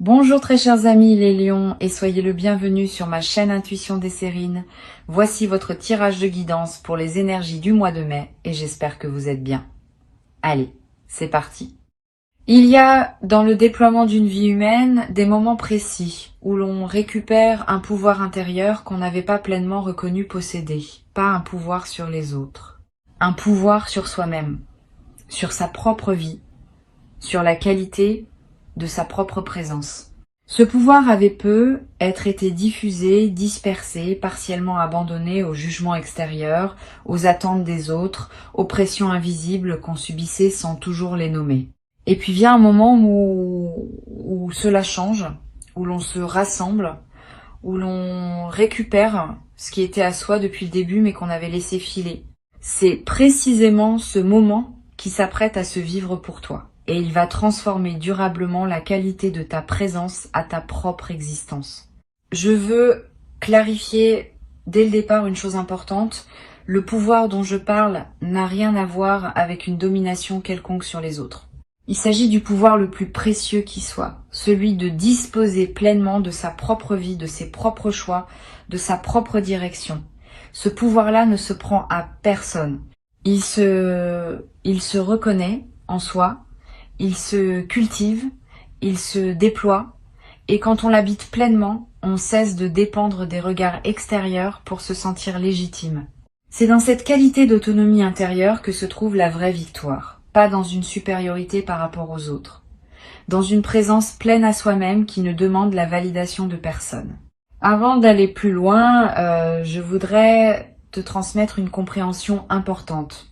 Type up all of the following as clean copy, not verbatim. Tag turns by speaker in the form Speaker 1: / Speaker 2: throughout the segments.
Speaker 1: Bonjour très chers amis les lions et soyez le bienvenu sur ma chaîne Intuition des Sérines. Voici votre tirage de guidance pour les énergies du mois de mai et j'espère que vous êtes bien. Allez, c'est parti. Il y a dans le déploiement d'une vie humaine des moments précis où l'on récupère un pouvoir intérieur qu'on n'avait pas pleinement reconnu posséder, pas un pouvoir sur les autres, un pouvoir sur soi-même, sur sa propre vie, sur la qualité de sa propre présence. Ce pouvoir avait peu être été diffusé, dispersé, partiellement abandonné au jugement extérieur, aux attentes des autres, aux pressions invisibles qu'on subissait sans toujours les nommer. Et puis vient un moment où cela change, où l'on se rassemble, où l'on récupère ce qui était à soi depuis le début mais qu'on avait laissé filer. C'est précisément ce moment qui s'apprête à se vivre pour toi. Et il va transformer durablement la qualité de ta présence à ta propre existence. Je veux clarifier dès le départ une chose importante. Le pouvoir dont je parle n'a rien à voir avec une domination quelconque sur les autres. Il s'agit du pouvoir le plus précieux qui soit, celui de disposer pleinement de sa propre vie, de ses propres choix, de sa propre direction. Ce pouvoir-là ne se prend à personne. Il se reconnaît en soi. Il se cultive, il se déploie, et quand on l'habite pleinement, on cesse de dépendre des regards extérieurs pour se sentir légitime. C'est dans cette qualité d'autonomie intérieure que se trouve la vraie victoire, pas dans une supériorité par rapport aux autres, dans une présence pleine à soi-même qui ne demande la validation de personne. Avant d'aller plus loin, je voudrais te transmettre une compréhension importante.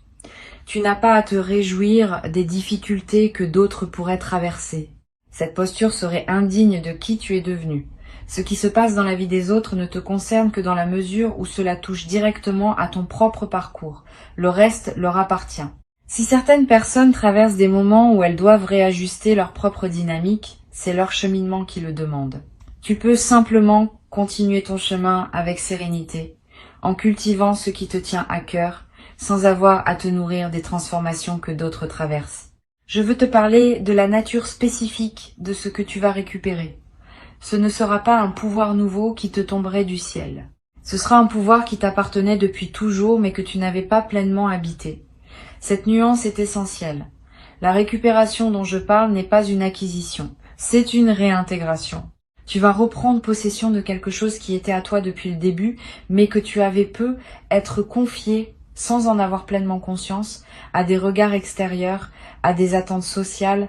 Speaker 1: Tu n'as pas à te réjouir des difficultés que d'autres pourraient traverser. Cette posture serait indigne de qui tu es devenu. Ce qui se passe dans la vie des autres ne te concerne que dans la mesure où cela touche directement à ton propre parcours. Le reste leur appartient. Si certaines personnes traversent des moments où elles doivent réajuster leur propre dynamique, c'est leur cheminement qui le demande. Tu peux simplement continuer ton chemin avec sérénité, en cultivant ce qui te tient à cœur, sans avoir à te nourrir des transformations que d'autres traversent. Je veux te parler de la nature spécifique de ce que tu vas récupérer. Ce ne sera pas un pouvoir nouveau qui te tomberait du ciel. Ce sera un pouvoir qui t'appartenait depuis toujours mais que tu n'avais pas pleinement habité. Cette nuance est essentielle. La récupération dont je parle n'est pas une acquisition, c'est une réintégration. Tu vas reprendre possession de quelque chose qui était à toi depuis le début, mais que tu avais peu être confié sans en avoir pleinement conscience, à des regards extérieurs, à des attentes sociales,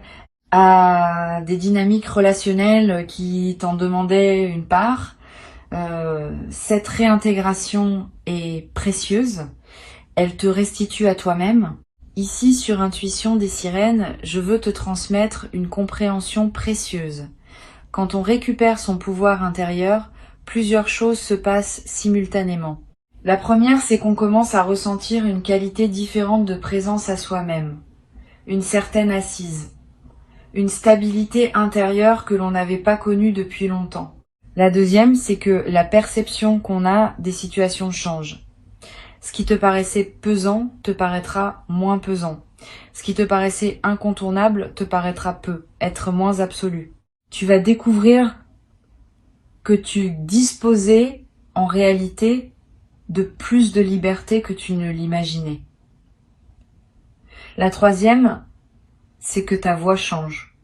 Speaker 1: à des dynamiques relationnelles qui t'en demandaient une part. Cette réintégration est précieuse, elle te restitue à toi-même. Ici, sur Intuition des Sirènes, je veux te transmettre une compréhension précieuse. Quand on récupère son pouvoir intérieur, plusieurs choses se passent simultanément. La première, c'est qu'on commence à ressentir une qualité différente de présence à soi-même, une certaine assise, une stabilité intérieure que l'on n'avait pas connue depuis longtemps. La deuxième, c'est que la perception qu'on a des situations change. Ce qui te paraissait pesant te paraîtra moins pesant. Ce qui te paraissait incontournable te paraîtra peu, être moins absolu. Tu vas découvrir que tu disposais en réalité de plus de liberté que tu ne l'imaginais. La troisième, c'est que ta voix change.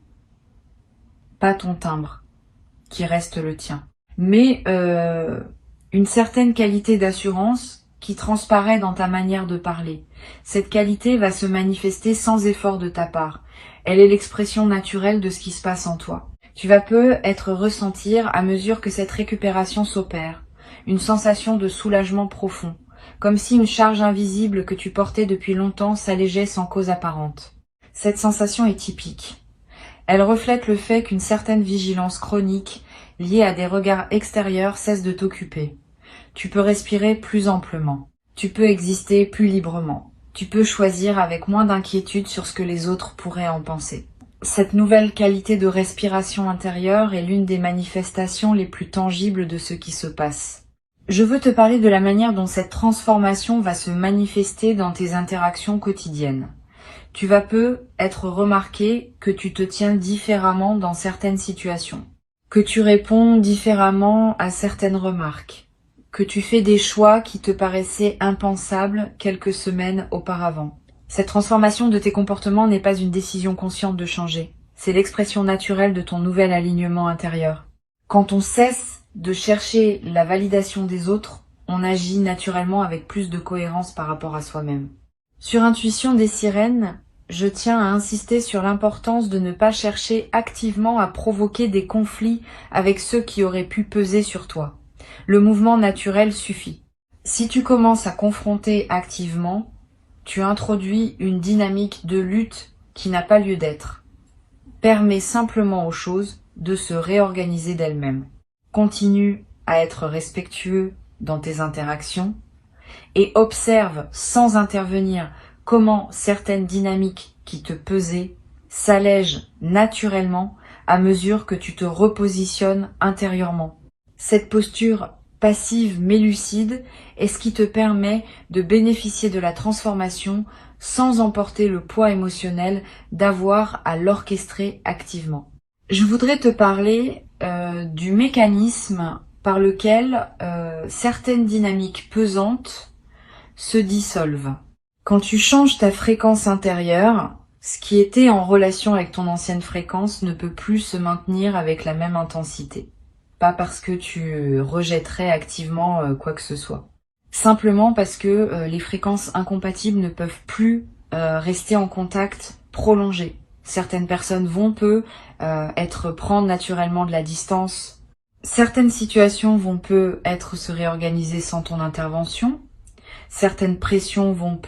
Speaker 1: Pas ton timbre, qui reste le tien. Mais une certaine qualité d'assurance qui transparaît dans ta manière de parler. Cette qualité va se manifester sans effort de ta part. Elle est l'expression naturelle de ce qui se passe en toi. Tu vas peu être ressentir à mesure que cette récupération s'opère. Une sensation de soulagement profond, comme si une charge invisible que tu portais depuis longtemps s'allégeait sans cause apparente. Cette sensation est typique. Elle reflète le fait qu'une certaine vigilance chronique liée à des regards extérieurs cesse de t'occuper. Tu peux respirer plus amplement. Tu peux exister plus librement. Tu peux choisir avec moins d'inquiétude sur ce que les autres pourraient en penser. Cette nouvelle qualité de respiration intérieure est l'une des manifestations les plus tangibles de ce qui se passe. Je veux te parler de la manière dont cette transformation va se manifester dans tes interactions quotidiennes. Tu vas peu être remarqué que tu te tiens différemment dans certaines situations. que tu réponds différemment à certaines remarques, que tu fais des choix qui te paraissaient impensables quelques semaines auparavant. Cette transformation de tes comportements n'est pas une décision consciente de changer, c'est l'expression naturelle de ton nouvel alignement intérieur. Quand on cesse de chercher la validation des autres, on agit naturellement avec plus de cohérence par rapport à soi-même. Sur Intuition des sirènes, je tiens à insister sur l'importance de ne pas chercher activement à provoquer des conflits avec ceux qui auraient pu peser sur toi. Le mouvement naturel suffit. Si tu commences à confronter activement, tu introduis une dynamique de lutte qui n'a pas lieu d'être. Permets simplement aux choses de se réorganiser d'elles-mêmes. Continue à être respectueux dans tes interactions et observe sans intervenir comment certaines dynamiques qui te pesaient s'allègent naturellement à mesure que tu te repositionnes intérieurement. Cette posture passive mais lucide est ce qui te permet de bénéficier de la transformation sans emporter le poids émotionnel d'avoir à l'orchestrer activement. Je voudrais te parler du mécanisme par lequel certaines dynamiques pesantes se dissolvent. Quand tu changes ta fréquence intérieure, ce qui était en relation avec ton ancienne fréquence ne peut plus se maintenir avec la même intensité. Pas parce que tu rejetterais activement quoi que ce soit. Simplement parce que les fréquences incompatibles ne peuvent plus rester en contact prolongé. Certaines personnes vont prendre naturellement de la distance. Certaines situations vont se réorganiser sans ton intervention. Certaines pressions vont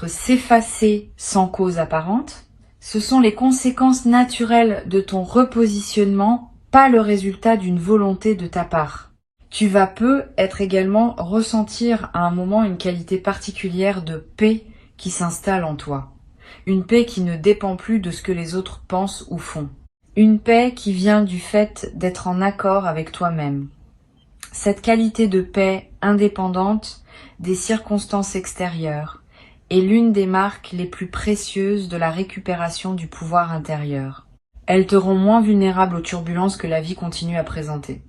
Speaker 1: s'effacer sans cause apparente. Ce sont les conséquences naturelles de ton repositionnement, pas le résultat d'une volonté de ta part. Tu vas être également ressentir à un moment une qualité particulière de paix qui s'installe en toi. Une paix qui ne dépend plus de ce que les autres pensent ou font. Une paix qui vient du fait d'être en accord avec toi-même. Cette qualité de paix indépendante des circonstances extérieures est l'une des marques les plus précieuses de la récupération du pouvoir intérieur. Elle te rend moins vulnérable aux turbulences que la vie continue à présenter.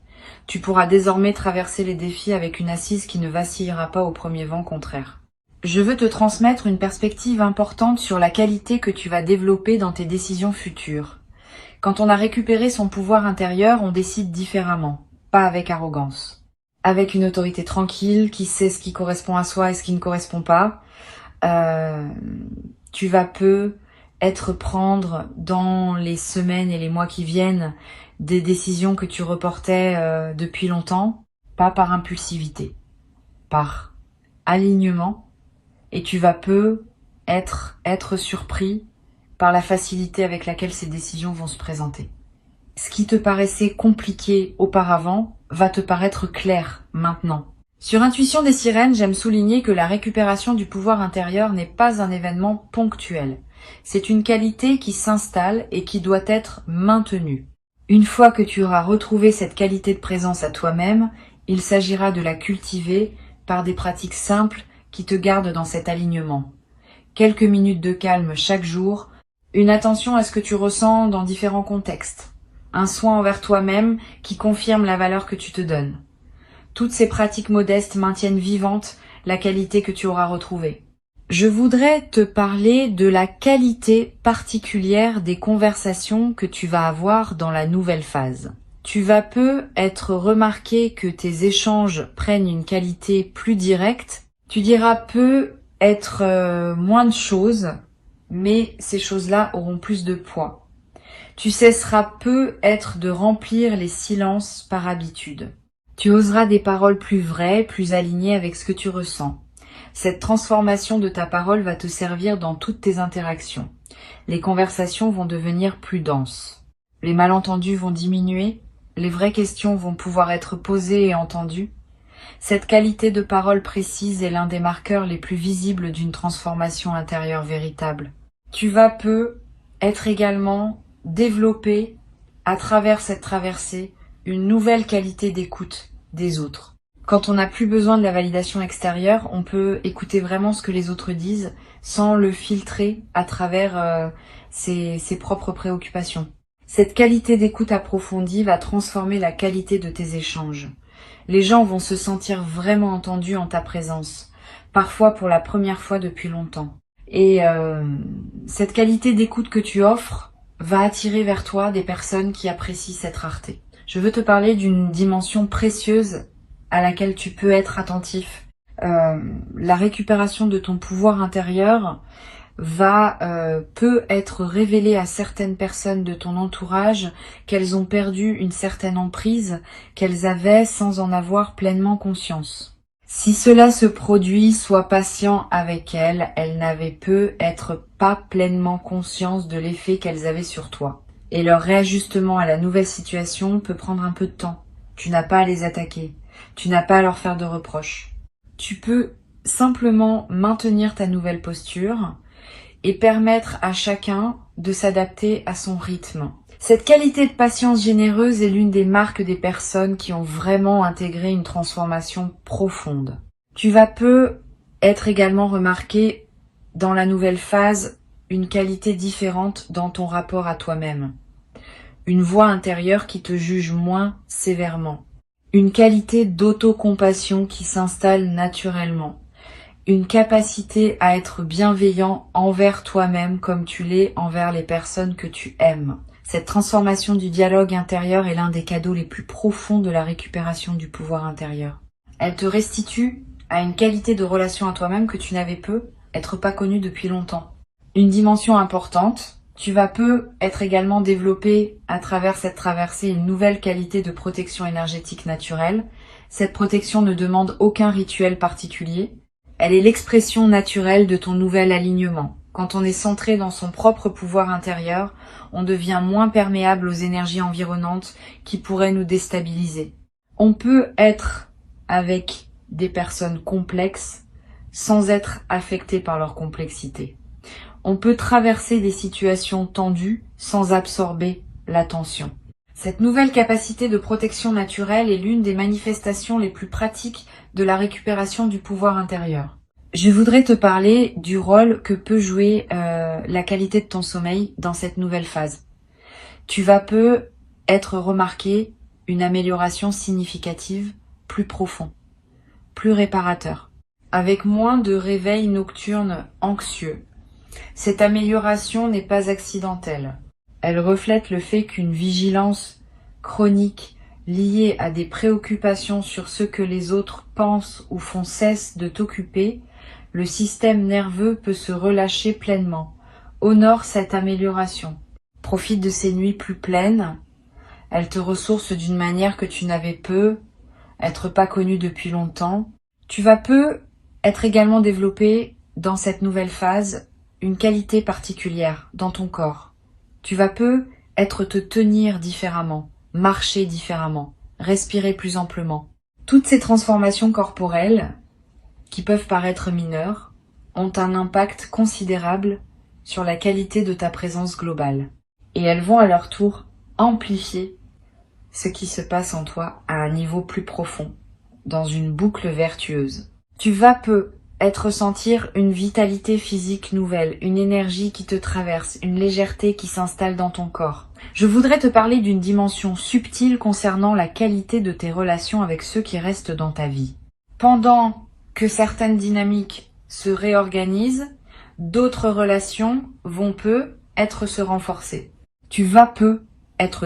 Speaker 1: Tu pourras désormais traverser les défis avec une assise qui ne vacillera pas au premier vent contraire. Je veux te transmettre une perspective importante sur la qualité que tu vas développer dans tes décisions futures. Quand on a récupéré son pouvoir intérieur, on décide différemment, pas avec arrogance. Avec une autorité tranquille, qui sait ce qui correspond à soi et ce qui ne correspond pas, tu vas prendre dans les semaines et les mois qui viennent des décisions que tu reportais depuis longtemps, pas par impulsivité, par alignement, et tu vas être surpris par la facilité avec laquelle ces décisions vont se présenter. Ce qui te paraissait compliqué auparavant va te paraître clair maintenant. Sur Intuition des sirènes, j'aime souligner que la récupération du pouvoir intérieur n'est pas un événement ponctuel. C'est une qualité qui s'installe et qui doit être maintenue. Une fois que tu auras retrouvé cette qualité de présence à toi-même, il s'agira de la cultiver par des pratiques simples qui te gardent dans cet alignement. Quelques minutes de calme chaque jour, une attention à ce que tu ressens dans différents contextes, un soin envers toi-même qui confirme la valeur que tu te donnes. Toutes ces pratiques modestes maintiennent vivante la qualité que tu auras retrouvée. Je voudrais te parler de la qualité particulière des conversations que tu vas avoir dans la nouvelle phase. Tu vas être remarqué que tes échanges prennent une qualité plus directe. Tu diras moins de choses, mais ces choses-là auront plus de poids. Tu cesseras de remplir les silences par habitude. Tu oseras des paroles plus vraies, plus alignées avec ce que tu ressens. Cette transformation de ta parole va te servir dans toutes tes interactions. Les conversations vont devenir plus denses. Les malentendus vont diminuer. Les vraies questions vont pouvoir être posées et entendues. Cette qualité de parole précise est l'un des marqueurs les plus visibles d'une transformation intérieure véritable. Tu vas être également développé à travers cette traversée une nouvelle qualité d'écoute des autres. Quand on n'a plus besoin de la validation extérieure, on peut écouter vraiment ce que les autres disent sans le filtrer à travers ses propres préoccupations. Cette qualité d'écoute approfondie va transformer la qualité de tes échanges. Les gens vont se sentir vraiment entendus en ta présence, parfois pour la première fois depuis longtemps. Et cette qualité d'écoute que tu offres va attirer vers toi des personnes qui apprécient cette rareté. Je veux te parler d'une dimension précieuse à laquelle tu peux être attentif. La récupération de ton pouvoir intérieur peut être révélée à certaines personnes de ton entourage qu'elles ont perdu une certaine emprise qu'elles avaient sans en avoir pleinement conscience. Si cela se produit, sois patient avec elles, elles n'avaient peut-être pas pleinement conscience de l'effet qu'elles avaient sur toi. Et leur réajustement à la nouvelle situation peut prendre un peu de temps. Tu n'as pas à les attaquer, tu n'as pas à leur faire de reproches. Tu peux simplement maintenir ta nouvelle posture et permettre à chacun de s'adapter à son rythme. Cette qualité de patience généreuse est l'une des marques des personnes qui ont vraiment intégré une transformation profonde. Tu vas peu être également remarqué dans la nouvelle phase une qualité différente dans ton rapport à toi-même. Une voix intérieure qui te juge moins sévèrement. Une qualité d'autocompassion qui s'installe naturellement. Une capacité à être bienveillant envers toi-même comme tu l'es envers les personnes que tu aimes. Cette transformation du dialogue intérieur est l'un des cadeaux les plus profonds de la récupération du pouvoir intérieur. Elle te restitue à une qualité de relation à toi-même que tu n'avais peu être pas connue depuis longtemps. Une dimension importante, tu vas peu être également développé à travers cette traversée une nouvelle qualité de protection énergétique naturelle. Cette protection ne demande aucun rituel particulier. Elle est l'expression naturelle de ton nouvel alignement. Quand on est centré dans son propre pouvoir intérieur, on devient moins perméable aux énergies environnantes qui pourraient nous déstabiliser. On peut être avec des personnes complexes sans être affecté par leur complexité. On peut traverser des situations tendues sans absorber la tension. Cette nouvelle capacité de protection naturelle est l'une des manifestations les plus pratiques de la récupération du pouvoir intérieur. Je voudrais te parler du rôle que peut jouer la qualité de ton sommeil dans cette nouvelle phase. Tu vas peu être remarqué une amélioration significative, plus profond, plus réparateur, avec moins de réveils nocturnes anxieux. Cette amélioration n'est pas accidentelle. Elle reflète le fait qu'une vigilance chronique liée à des préoccupations sur ce que les autres pensent ou font cesse de t'occuper, le système nerveux peut se relâcher pleinement. Honore cette amélioration. Profite de ces nuits plus pleines. Elles te ressourcent d'une manière que tu n'avais peu, être pas connu depuis longtemps. Tu vas peu être également développé dans cette nouvelle phase une qualité particulière dans ton corps. Tu vas peu être te tenir différemment, marcher différemment, respirer plus amplement. Toutes ces transformations corporelles, qui peuvent paraître mineures, ont un impact considérable sur la qualité de ta présence globale. Et elles vont à leur tour amplifier ce qui se passe en toi à un niveau plus profond, dans une boucle vertueuse. Tu vas peu ressentir une vitalité physique nouvelle, une énergie qui te traverse, une légèreté qui s'installe dans ton corps. Je voudrais te parler d'une dimension subtile concernant la qualité de tes relations avec ceux qui restent dans ta vie. Pendant que certaines dynamiques se réorganisent, d'autres relations vont peu se renforcer. Tu vas peu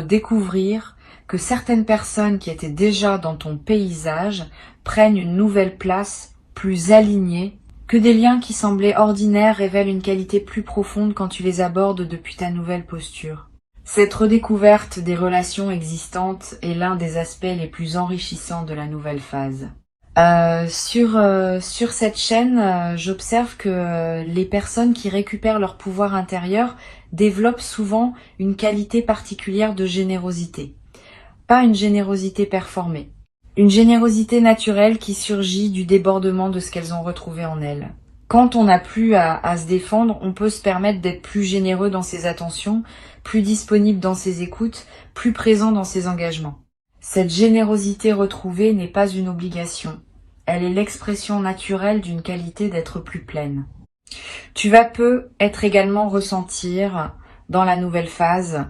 Speaker 1: découvrir que certaines personnes qui étaient déjà dans ton paysage prennent une nouvelle place plus alignée, que des liens qui semblaient ordinaires révèlent une qualité plus profonde quand tu les abordes depuis ta nouvelle posture. Cette redécouverte des relations existantes est l'un des aspects les plus enrichissants de la nouvelle phase. Sur cette chaîne, j'observe que les personnes qui récupèrent leur pouvoir intérieur développent souvent une qualité particulière de générosité. Pas une générosité performée. Une générosité naturelle qui surgit du débordement de ce qu'elles ont retrouvé en elles. Quand on n'a plus à se défendre, on peut se permettre d'être plus généreux dans ses attentions, plus disponible dans ses écoutes, plus présent dans ses engagements. Cette générosité retrouvée n'est pas une obligation. Elle est l'expression naturelle d'une qualité d'être plus pleine. Tu vas peu également ressentir, dans la nouvelle phase,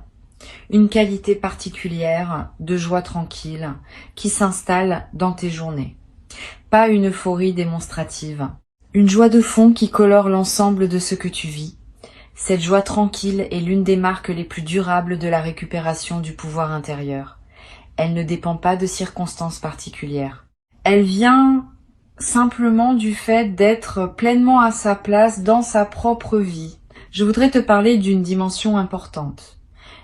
Speaker 1: Une qualité particulière de joie tranquille qui s'installe dans tes journées. Pas une euphorie démonstrative. Une joie de fond qui colore l'ensemble de ce que tu vis. Cette joie tranquille est l'une des marques les plus durables de la récupération du pouvoir intérieur. Elle ne dépend pas de circonstances particulières. Elle vient simplement du fait d'être pleinement à sa place dans sa propre vie. Je voudrais te parler d'une dimension importante.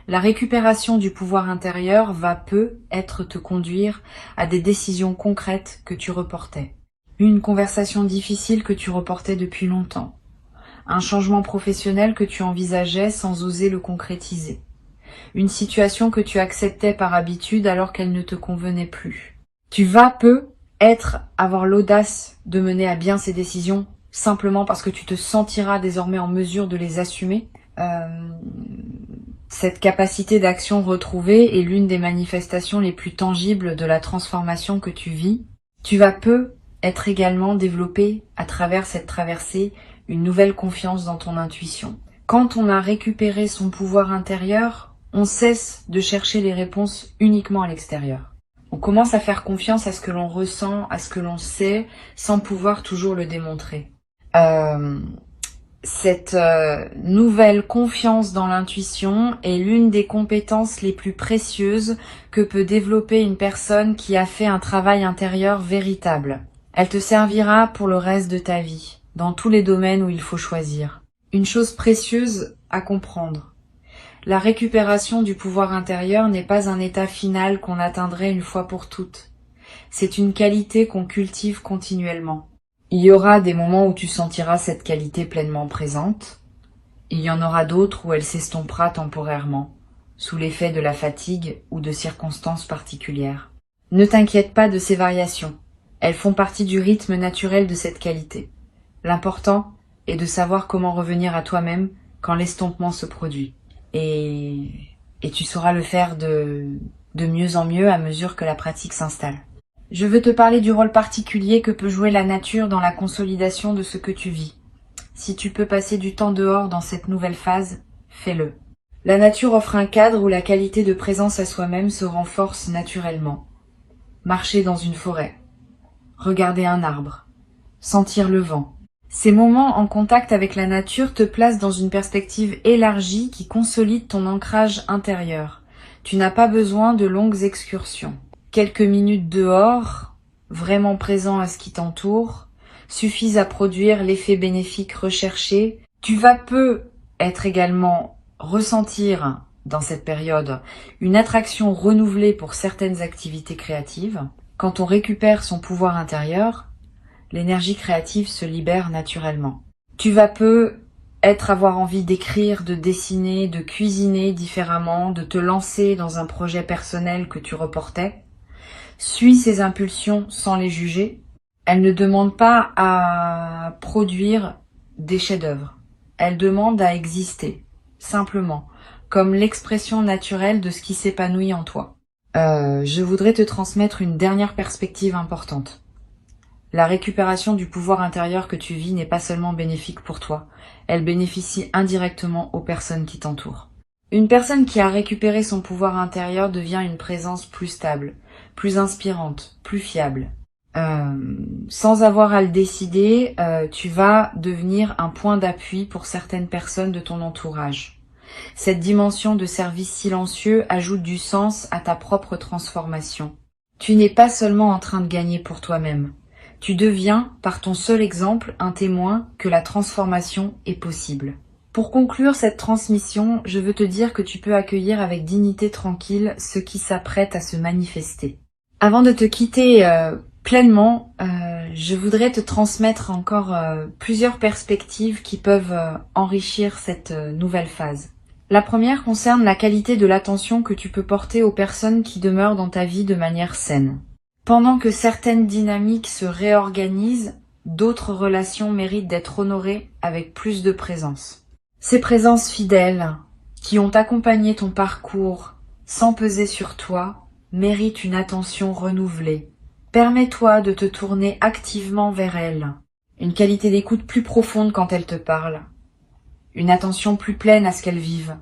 Speaker 1: La récupération du pouvoir intérieur va peut-être te conduire à des décisions concrètes que tu reportais. Une conversation difficile que tu reportais depuis longtemps. Un changement professionnel que tu envisageais sans oser le concrétiser. Une situation que tu acceptais par habitude alors qu'elle ne te convenait plus. Tu vas peut-être avoir l'audace de mener à bien ces décisions simplement parce que tu te sentiras désormais en mesure de les assumer. Cette capacité d'action retrouvée est l'une des manifestations les plus tangibles de la transformation que tu vis. Tu vas peut-être également développer à travers cette traversée une nouvelle confiance dans ton intuition. Quand on a récupéré son pouvoir intérieur, on cesse de chercher les réponses uniquement à l'extérieur. On commence à faire confiance à ce que l'on ressent, à ce que l'on sait, sans pouvoir toujours le démontrer. Cette nouvelle confiance dans l'intuition est l'une des compétences les plus précieuses que peut développer une personne qui a fait un travail intérieur véritable. Elle te servira pour le reste de ta vie, dans tous les domaines où il faut choisir. Une chose précieuse à comprendre. La récupération du pouvoir intérieur n'est pas un état final qu'on atteindrait une fois pour toutes. C'est une qualité qu'on cultive continuellement. Il y aura des moments où tu sentiras cette qualité pleinement présente. Il y en aura d'autres où elle s'estompera temporairement, sous l'effet de la fatigue ou de circonstances particulières. Ne t'inquiète pas de ces variations. Elles font partie du rythme naturel de cette qualité. L'important est de savoir comment revenir à toi-même quand l'estompement se produit. Et tu sauras le faire de mieux en mieux à mesure que la pratique s'installe. Je veux te parler du rôle particulier que peut jouer la nature dans la consolidation de ce que tu vis. Si tu peux passer du temps dehors dans cette nouvelle phase, fais-le. La nature offre un cadre où la qualité de présence à soi-même se renforce naturellement. Marcher dans une forêt, regarder un arbre, sentir le vent. Ces moments en contact avec la nature te placent dans une perspective élargie qui consolide ton ancrage intérieur. Tu n'as pas besoin de longues excursions. Quelques minutes dehors, vraiment présent à ce qui t'entoure, suffisent à produire l'effet bénéfique recherché. Tu vas peut-être également ressentir dans cette période une attraction renouvelée pour certaines activités créatives. Quand on récupère son pouvoir intérieur, l'énergie créative se libère naturellement. Tu vas peut-être avoir envie d'écrire, de dessiner, de cuisiner différemment, de te lancer dans un projet personnel que tu reportais. Suis ces impulsions sans les juger. Elles ne demandent pas à produire des chefs-d'œuvre. Elles demandent à exister, simplement, comme l'expression naturelle de ce qui s'épanouit en toi. Je voudrais te transmettre une dernière perspective importante. La récupération du pouvoir intérieur que tu vis n'est pas seulement bénéfique pour toi, elle bénéficie indirectement aux personnes qui t'entourent. Une personne qui a récupéré son pouvoir intérieur devient une présence plus stable, plus inspirante, plus fiable. Sans avoir à le décider, tu vas devenir un point d'appui pour certaines personnes de ton entourage. Cette dimension de service silencieux ajoute du sens à ta propre transformation. Tu n'es pas seulement en train de gagner pour toi-même. Tu deviens, par ton seul exemple, un témoin que la transformation est possible. Pour conclure cette transmission, je veux te dire que tu peux accueillir avec dignité tranquille ce qui s'apprête à se manifester. Avant de te quitter pleinement, je voudrais te transmettre encore plusieurs perspectives qui peuvent enrichir cette nouvelle phase. La première concerne la qualité de l'attention que tu peux porter aux personnes qui demeurent dans ta vie de manière saine. Pendant que certaines dynamiques se réorganisent, d'autres relations méritent d'être honorées avec plus de présence. Ces présences fidèles, qui ont accompagné ton parcours sans peser sur toi, méritent une attention renouvelée. Permets-toi de te tourner activement vers elles. Une qualité d'écoute plus profonde quand elles te parlent. Une attention plus pleine à ce qu'elles vivent.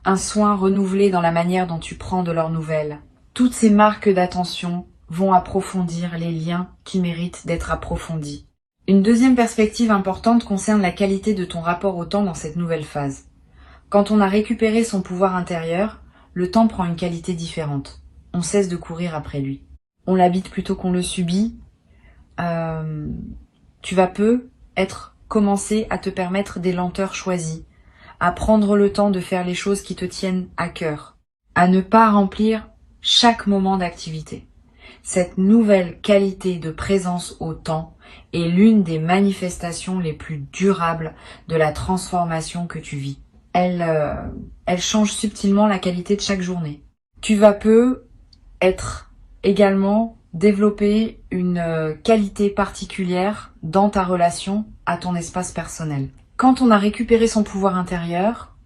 Speaker 1: un soin renouvelé dans la manière dont tu prends de leurs nouvelles. Toutes ces marques d'attention vont approfondir les liens qui méritent d'être approfondis. Une deuxième perspective importante concerne la qualité de ton rapport au temps dans cette nouvelle phase. Quand on a récupéré son pouvoir intérieur, le temps prend une qualité différente. On cesse de courir après lui. On l'habite plutôt qu'on le subit. Tu vas commencer à te permettre des lenteurs choisies, à prendre le temps de faire les choses qui te tiennent à cœur, à ne pas remplir chaque moment d'activité. Cette nouvelle qualité de présence au temps est l'une des manifestations les plus durables de la transformation que tu vis. Elle change subtilement la qualité de chaque journée. Tu vas être également développer une qualité particulière dans ta relation à ton espace personnel. Quand on a récupéré son pouvoir intérieur,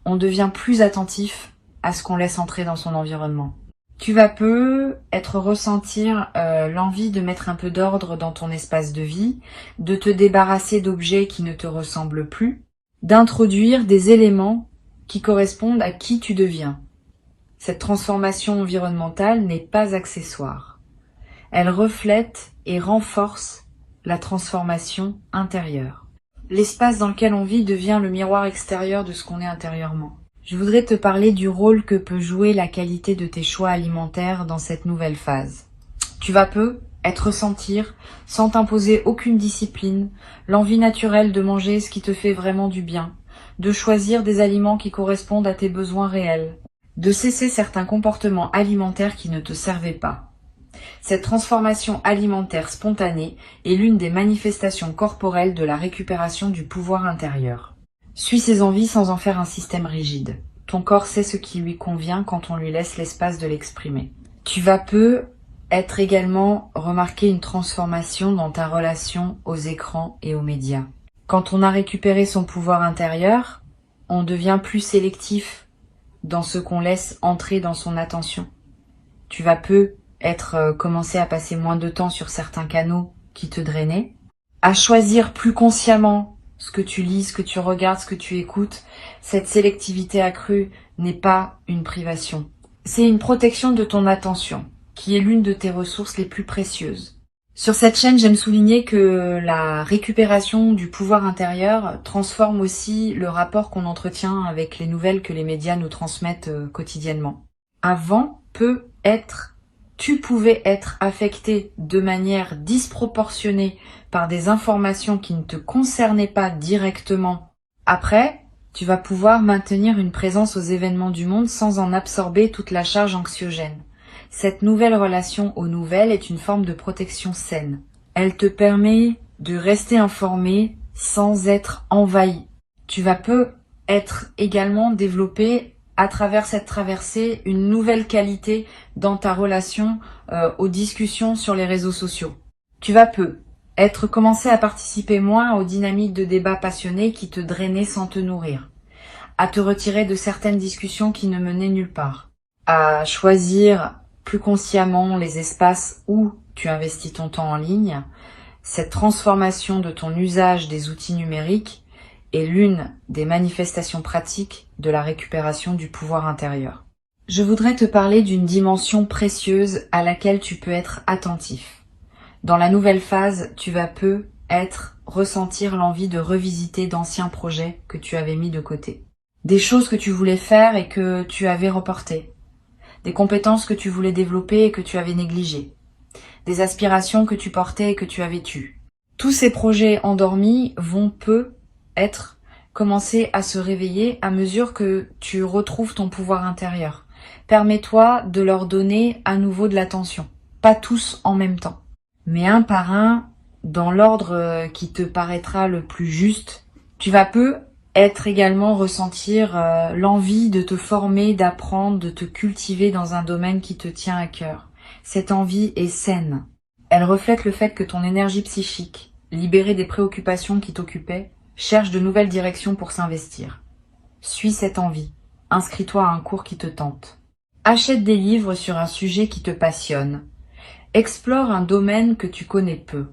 Speaker 1: on devient plus attentif à ce qu'on laisse entrer dans son environnement. Tu vas ressentir l'envie de mettre un peu d'ordre dans ton espace de vie, de te débarrasser d'objets qui ne te ressemblent plus, d'introduire des éléments qui correspondent à qui tu deviens. Cette transformation environnementale n'est pas accessoire. Elle reflète et renforce la transformation intérieure. L'espace dans lequel on vit devient le miroir extérieur de ce qu'on est intérieurement. Je voudrais te parler du rôle que peut jouer la qualité de tes choix alimentaires dans cette nouvelle phase. Tu vas ressentir, sans t'imposer aucune discipline, l'envie naturelle de manger ce qui te fait vraiment du bien, de choisir des aliments qui correspondent à tes besoins réels, de cesser certains comportements alimentaires qui ne te servaient pas. Cette transformation alimentaire spontanée est l'une des manifestations corporelles de la récupération du pouvoir intérieur. Suis ses envies sans en faire un système rigide. Ton corps sait ce qui lui convient quand on lui laisse l'espace de l'exprimer. Tu vas être également remarquer une transformation dans ta relation aux écrans et aux médias. Quand on a récupéré son pouvoir intérieur, on devient plus sélectif dans ce qu'on laisse entrer dans son attention. Tu vas commencer à passer moins de temps sur certains canaux qui te drainaient, à choisir plus consciemment ce que tu lis, ce que tu regardes, ce que tu écoutes. Cette sélectivité accrue n'est pas une privation. C'est une protection de ton attention, qui est l'une de tes ressources les plus précieuses. Sur cette chaîne, j'aime souligner que la récupération du pouvoir intérieur transforme aussi le rapport qu'on entretient avec les nouvelles que les médias nous transmettent quotidiennement. Avant, tu pouvais être affecté de manière disproportionnée par des informations qui ne te concernaient pas directement. Après, tu vas pouvoir maintenir une présence aux événements du monde sans en absorber toute la charge anxiogène. Cette nouvelle relation aux nouvelles est une forme de protection saine. Elle te permet de rester informé sans être envahi. Tu vas être également développé à travers cette traversée une nouvelle qualité dans ta relation aux discussions sur les réseaux sociaux. Tu vas commencer à participer moins aux dynamiques de débats passionnés qui te drainaient sans te nourrir, à te retirer de certaines discussions qui ne menaient nulle part, à choisir plus consciemment les espaces où tu investis ton temps en ligne. Cette transformation de ton usage des outils numériques est l'une des manifestations pratiques de la récupération du pouvoir intérieur. Je voudrais te parler d'une dimension précieuse à laquelle tu peux être attentif. Dans la nouvelle phase, tu vas ressentir l'envie de revisiter d'anciens projets que tu avais mis de côté. Des choses que tu voulais faire et que tu avais reportées. Des compétences que tu voulais développer et que tu avais négligées. Des aspirations que tu portais et que tu avais tues. Tous ces projets endormis vont commencer à se réveiller à mesure que tu retrouves ton pouvoir intérieur. Permets-toi de leur donner à nouveau de l'attention. Pas tous en même temps, mais un par un, dans l'ordre qui te paraîtra le plus juste. Tu vas également ressentir l'envie de te former, d'apprendre, de te cultiver dans un domaine qui te tient à cœur. Cette envie est saine. Elle reflète le fait que ton énergie psychique, libérée des préoccupations qui t'occupaient, cherche de nouvelles directions pour s'investir. Suis cette envie. Inscris-toi à un cours qui te tente. Achète des livres sur un sujet qui te passionne. Explore un domaine que tu connais peu.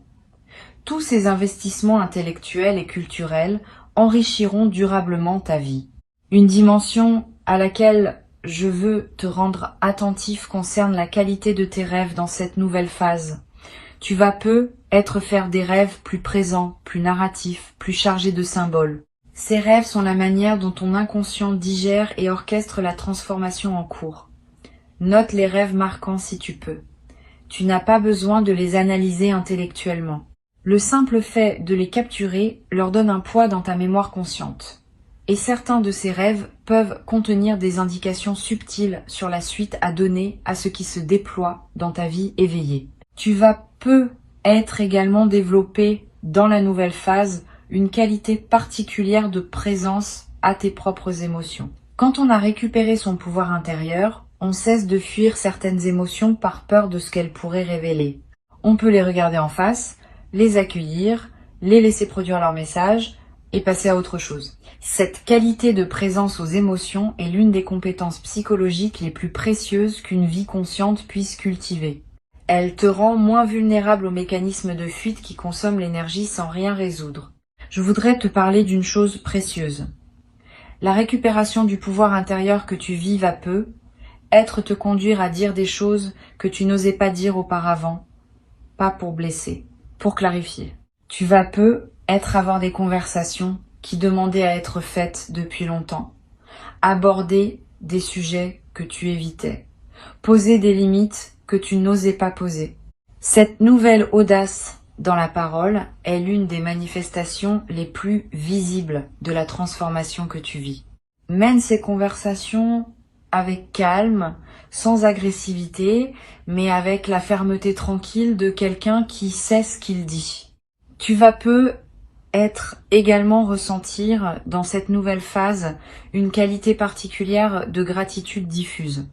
Speaker 1: Tous ces investissements intellectuels et culturels enrichiront durablement ta vie. Une dimension à laquelle je veux te rendre attentif concerne la qualité de tes rêves dans cette nouvelle phase. Tu vas peu être faire des rêves plus présents, plus narratifs, plus chargés de symboles. Ces rêves sont la manière dont ton inconscient digère et orchestre la transformation en cours. Note les rêves marquants si tu peux. Tu n'as pas besoin de les analyser intellectuellement. Le simple fait de les capturer leur donne un poids dans ta mémoire consciente. Et certains de ces rêves peuvent contenir des indications subtiles sur la suite à donner à ce qui se déploie dans ta vie éveillée. Tu vas peu être également développé dans la nouvelle phase une qualité particulière de présence à tes propres émotions. Quand on a récupéré son pouvoir intérieur, on cesse de fuir certaines émotions par peur de ce qu'elles pourraient révéler. On peut les regarder en face, les accueillir, les laisser produire leur message et passer à autre chose. Cette qualité de présence aux émotions est l'une des compétences psychologiques les plus précieuses qu'une vie consciente puisse cultiver. Elle te rend moins vulnérable aux mécanismes de fuite qui consomment l'énergie sans rien résoudre. Je voudrais te parler d'une chose précieuse. La récupération du pouvoir intérieur que tu vis va peu, être te conduire à dire des choses que tu n'osais pas dire auparavant, pas pour blesser, pour clarifier. Tu vas peu être avoir des conversations qui demandaient à être faites depuis longtemps, aborder des sujets que tu évitais, poser des limites que tu n'osais pas poser. Cette nouvelle audace dans la parole est l'une des manifestations les plus visibles de la transformation que tu vis. Mène ces conversations avec calme, sans agressivité, mais avec la fermeté tranquille de quelqu'un qui sait ce qu'il dit. Tu vas peu être également ressentir dans cette nouvelle phase une qualité particulière de gratitude diffuse.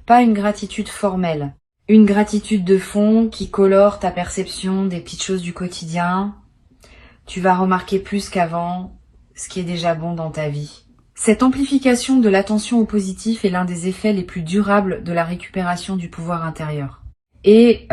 Speaker 1: Pas une gratitude formelle, une gratitude de fond qui colore ta perception des petites choses du quotidien. Tu vas remarquer plus qu'avant ce qui est déjà bon dans ta vie. Cette amplification de l'attention au positif est l'un des effets les plus durables de la récupération du pouvoir intérieur. Et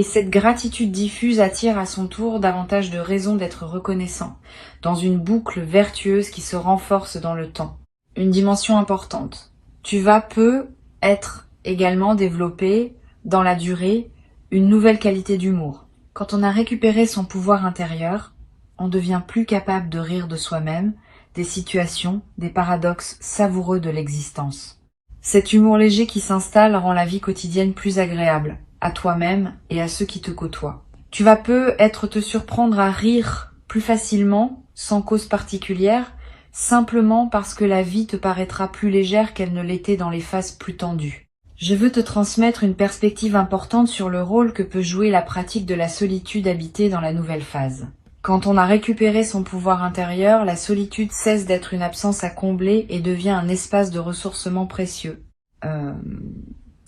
Speaker 1: cette gratitude diffuse attire à son tour davantage de raisons d'être reconnaissant, dans une boucle vertueuse qui se renforce dans le temps. Une dimension importante. Tu vas peu être également développé, dans la durée, une nouvelle qualité d'humour. Quand on a récupéré son pouvoir intérieur, on devient plus capable de rire de soi-même, des situations, des paradoxes savoureux de l'existence. Cet humour léger qui s'installe rend la vie quotidienne plus agréable, à toi-même et à ceux qui te côtoient. Tu vas peu être te surprendre à rire plus facilement, sans cause particulière, simplement parce que la vie te paraîtra plus légère qu'elle ne l'était dans les phases plus tendues. Je veux te transmettre une perspective importante sur le rôle que peut jouer la pratique de la solitude habitée dans la nouvelle phase. Quand on a récupéré son pouvoir intérieur, la solitude cesse d'être une absence à combler et devient un espace de ressourcement précieux.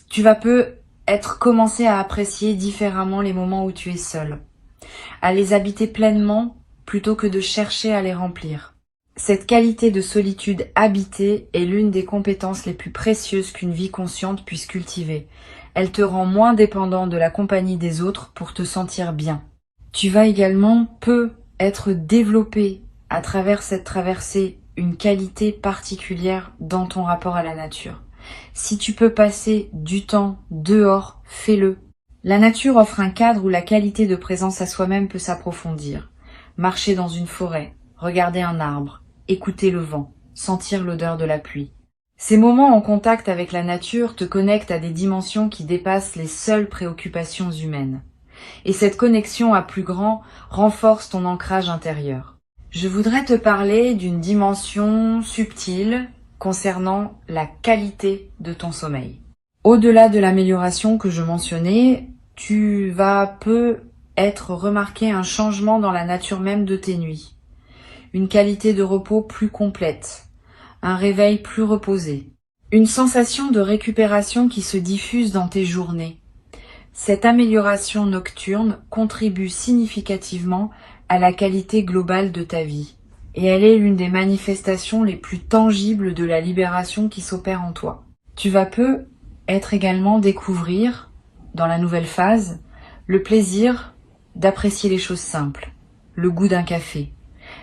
Speaker 1: Tu vas peu être commencé à apprécier différemment les moments où tu es seul, à les habiter pleinement plutôt que de chercher à les remplir. Cette qualité de solitude habitée est l'une des compétences les plus précieuses qu'une vie consciente puisse cultiver. Elle te rend moins dépendant de la compagnie des autres pour te sentir bien. Tu vas également peu être développé à travers cette traversée une qualité particulière dans ton rapport à la nature. Si tu peux passer du temps dehors, fais-le. La nature offre un cadre où la qualité de présence à soi-même peut s'approfondir. Marcher dans une forêt, regarder un arbre, écouter le vent, sentir l'odeur de la pluie. Ces moments en contact avec la nature te connectent à des dimensions qui dépassent les seules préoccupations humaines. Et cette connexion à plus grand renforce ton ancrage intérieur. Je voudrais te parler d'une dimension subtile concernant la qualité de ton sommeil. Au-delà de l'amélioration que je mentionnais, tu vas peu être remarqué un changement dans la nature même de tes nuits. Une qualité de repos plus complète, un réveil plus reposé, une sensation de récupération qui se diffuse dans tes journées. Cette amélioration nocturne contribue significativement à la qualité globale de ta vie. Et elle est l'une des manifestations les plus tangibles de la libération qui s'opère en toi. Tu vas peu être également découvrir, dans la nouvelle phase, le plaisir d'apprécier les choses simples, le goût d'un café,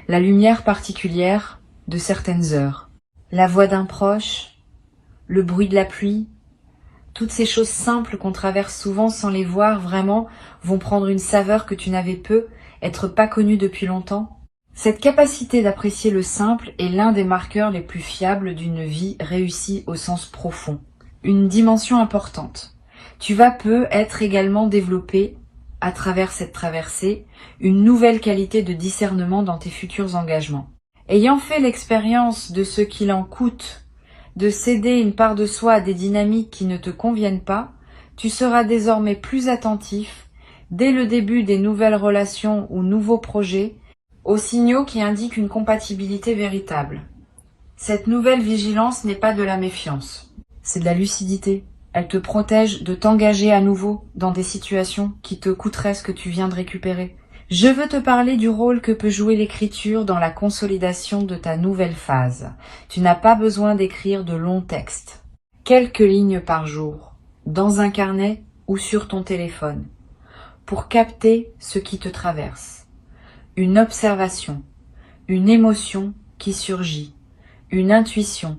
Speaker 1: la lumière particulière de certaines heures. la voix d'un proche, le bruit de la pluie. Toutes ces choses simples qu'on traverse souvent sans les voir vraiment vont prendre une saveur que tu n'avais peu, être pas connue depuis longtemps. Cette capacité d'apprécier le simple est l'un des marqueurs les plus fiables d'une vie réussie au sens profond. Une dimension importante. Tu vas peu être également développé, à travers cette traversée, une nouvelle qualité de discernement dans tes futurs engagements. Ayant fait l'expérience de ce qu'il en coûte de céder une part de soi à des dynamiques qui ne te conviennent pas, tu seras désormais plus attentif, dès le début des nouvelles relations ou nouveaux projets, aux signaux qui indiquent une compatibilité véritable. Cette nouvelle vigilance n'est pas de la méfiance, c'est de la lucidité. Elle te protège de t'engager à nouveau dans des situations qui te coûteraient ce que tu viens de récupérer. Je veux te parler du rôle que peut jouer l'écriture dans la consolidation de ta nouvelle phase. Tu n'as pas besoin d'écrire de longs textes. Quelques lignes par jour, dans un carnet ou sur ton téléphone, pour capter ce qui te traverse. Une observation, une émotion qui surgit, une intuition,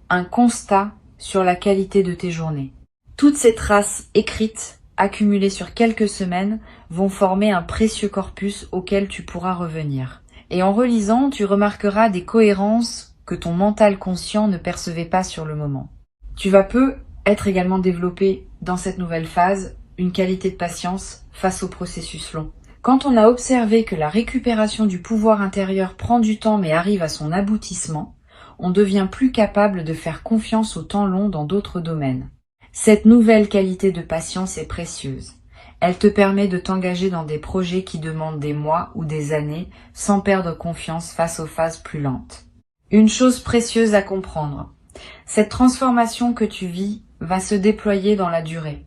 Speaker 1: un constat sur la qualité de tes journées. Toutes ces traces écrites, accumulées sur quelques semaines, vont former un précieux corpus auquel tu pourras revenir. Et en relisant, tu remarqueras des cohérences que ton mental conscient ne percevait pas sur le moment. Tu vas peu être également développé dans cette nouvelle phase une qualité de patience face au processus long. Quand on a observé que la récupération du pouvoir intérieur prend du temps mais arrive à son aboutissement, on devient plus capable de faire confiance au temps long dans d'autres domaines. Cette nouvelle qualité de patience est précieuse. Elle te permet de t'engager dans des projets qui demandent des mois ou des années sans perdre confiance face aux phases plus lentes. Une chose précieuse à comprendre. Cette transformation que tu vis va se déployer dans la durée.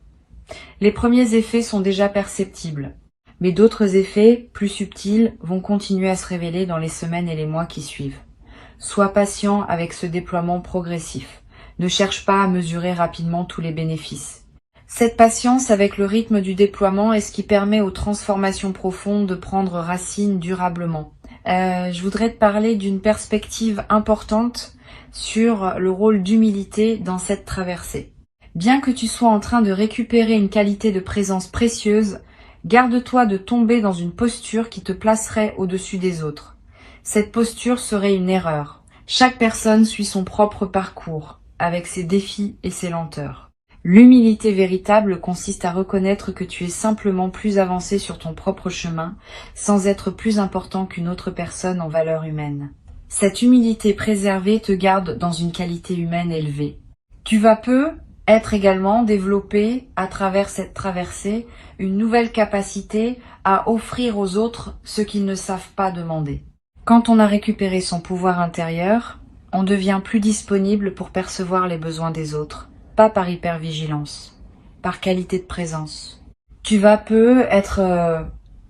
Speaker 1: Les premiers effets sont déjà perceptibles, mais d'autres effets, plus subtils, vont continuer à se révéler dans les semaines et les mois qui suivent. Sois patient avec ce déploiement progressif. Ne cherche pas à mesurer rapidement tous les bénéfices. Cette patience avec le rythme du déploiement est ce qui permet aux transformations profondes de prendre racine durablement. Je voudrais te parler d'une perspective importante sur le rôle d'humilité dans cette traversée. Bien que tu sois en train de récupérer une qualité de présence précieuse, garde-toi de tomber dans une posture qui te placerait au-dessus des autres. Cette posture serait une erreur. Chaque personne suit son propre parcours, avec ses défis et ses lenteurs. L'humilité véritable consiste à reconnaître que tu es simplement plus avancé sur ton propre chemin, sans être plus important qu'une autre personne en valeur humaine. Cette humilité préservée te garde dans une qualité humaine élevée. Tu vas peu être également développé, à travers cette traversée, une nouvelle capacité à offrir aux autres ce qu'ils ne savent pas demander. Quand on a récupéré son pouvoir intérieur, on devient plus disponible pour percevoir les besoins des autres, pas par hypervigilance, par qualité de présence. Tu vas peu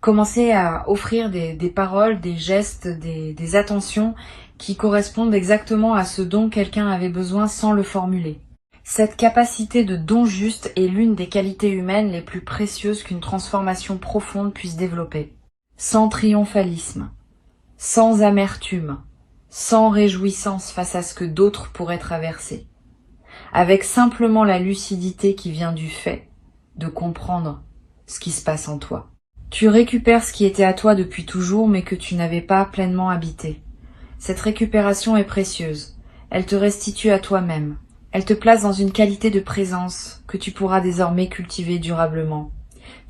Speaker 1: commencer à offrir des paroles, des gestes, des attentions qui correspondent exactement à ce dont quelqu'un avait besoin sans le formuler. Cette capacité de don juste est l'une des qualités humaines les plus précieuses qu'une transformation profonde puisse développer. Sans triomphalisme, sans amertume, sans réjouissance face à ce que d'autres pourraient traverser, avec simplement la lucidité qui vient du fait de comprendre ce qui se passe en toi. Tu récupères ce qui était à toi depuis toujours mais que tu n'avais pas pleinement habité. Cette récupération est précieuse, elle te restitue à toi-même. Elle te place dans une qualité de présence que tu pourras désormais cultiver durablement.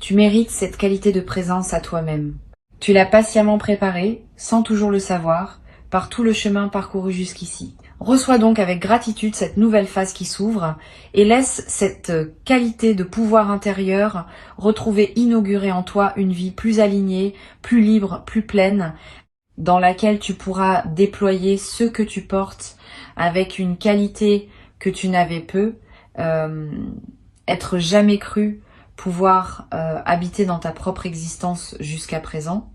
Speaker 1: Tu mérites cette qualité de présence à toi-même. Tu l'as patiemment préparée, sans toujours le savoir, par tout le chemin parcouru jusqu'ici. Reçois donc avec gratitude cette nouvelle phase qui s'ouvre et laisse cette qualité de pouvoir intérieur retrouver inaugurer en toi une vie plus alignée, plus libre, plus pleine, dans laquelle tu pourras déployer ce que tu portes avec une qualité que tu n'avais peu, être jamais cru pouvoir habiter dans ta propre existence jusqu'à présent.